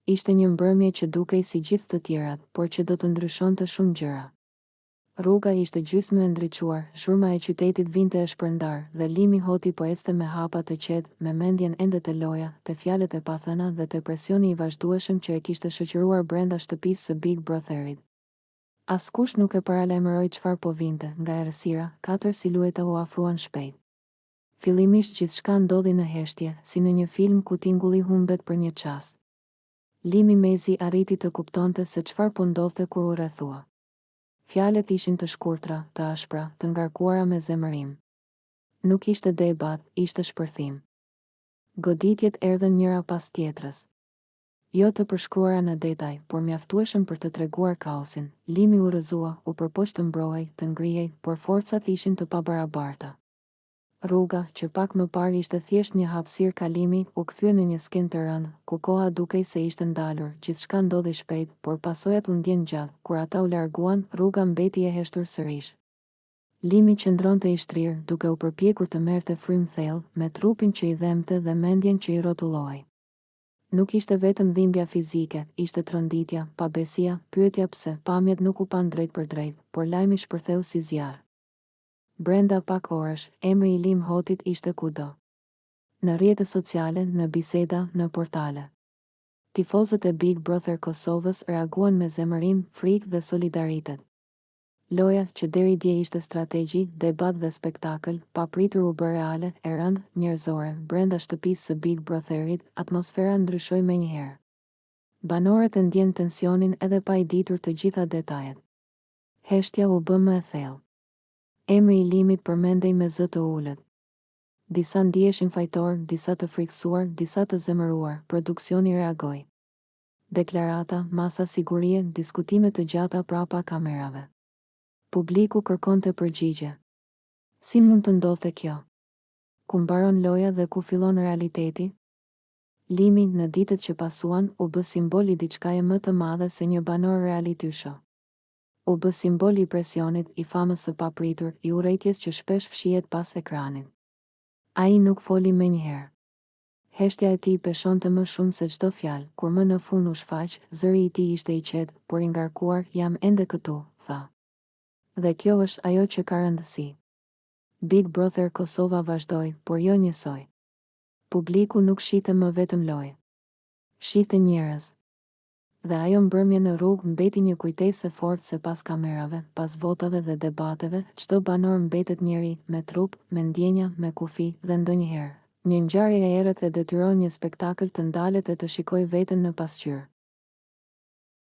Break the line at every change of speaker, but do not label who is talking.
Ishte një mbrëmje që dukej si gjithë të tjerat, por që do të ndryshonte shumë gjëra. Rruga ishte gjysmë e ndriçuar, zhurma e qytetit vinte e shpërndar, dhe Limi hoti po ecte me hapa të qetë, me mendjen ende te loja, te fjalët e pathëna dhe te presioni i vazhdueshëm që e kishte shoqëruar brenda shtëpisë së Big Brotherit. Askush nuk e paralajmëroi çfarë po vinte, nga errësira, 4 silueta u afruan shpejt. Fillimisht gjithçka ndodhi në heshtje, si në një film ku tingulli humbet për një çast. Limi mezi arriti të kuptonte se çfarë po ndodhte kur u rrethua. Fjalët ishin të shkurtra, të ashpra, të ngarkuara me zemërim. Nuk ishte debat, ishte shpërthim. Goditjet erdhen njëra pas tjetrës. Jo të përshkruara në detaj, por mjaftueshëm për të treguar kaosin. Limi u rrëzua, u përpoq të mbrojej, të ngrihej, por forcat ishin të pabarabarta. Rruga, që pak më parë ishte thjesht një hapësirë kalimi, u kthye në një skenë të rëndë, ku koha dukej se ishte ndalur, gjithçka ndodhi shpejt, por pasojat u ndjen gjatë. Kur ata u larguan, rruga mbeti e heshtur sërish. Limi qëndronte i shtrirë, duke u përpjekur të merrte frym thellë, me trupin që i dhemte dhe mendjen që i rrotulloi. Nuk ishte vetëm dhimbja fizike, ishte tronditja, pabesia, pyetja pse, pamjet nuk u pan drejt për drejt, por lajmi shpërtheu si zjarr. Brenda pak orësh, emri i Lim Hotit ishte kudo. Në rrjetet sociale, në biseda, në portale. Tifozët e Big Brother Kosovës reaguan me zemërim, frikë dhe solidaritet. Loja, që deri dje ishte strategji, debat dhe spektakël, papritur u bë reale, e rëndë, njerëzore, brenda shtëpisë së Big Brotherit, atmosfera ndryshoi menjëherë. Banorët e ndjen tensionin edhe pa i ditur të gjitha detajet. Heshtja u bë më e thellë. Emri i Limit përmendej me zë të ulët. Disa ndiheshin fajtor, disa të frikësuar, disa të zemëruar. Produksioni reagoi. Deklarata, masa sigurie, diskutime të gjata prapa kamerave. Publiku kërkonte përgjigje. Si mund të ndodhte kjo? Ku mbaron loja dhe ku fillon realiteti? Limi, në ditët që pasuan, u bë simbol i diçkaje më të madhe se një banor reality show. U bë simbol i presionit, i famës së papritur, i urrejtjes që shpesh fshihet pas ekranit. Ai nuk foli menjëherë. Heshtja e tij peshonte më shumë se çdo fjalë. Kur më në fund u shfaq, zëri i tij ishte i qetë, por i ngarkuar. Jam ende këtu, tha. Dhe kjo është ajo që ka rëndësi. Big Brother Kosova vazhdoi, por jo njësoj. Publiku nuk shite më vetëm lojë. Shite njerëz. Dhe ajo mbrëmje në rrugë mbeti një kujtesë e fortë se pas kamerave, pas votave dhe debateve, çdo banor mbetet njeri, me trup, me ndjenja, me kufi, dhe ndonjëherë një ngjarje e errët e detyron një spektakël të ndalet e të shikoj veten në pasqyrë.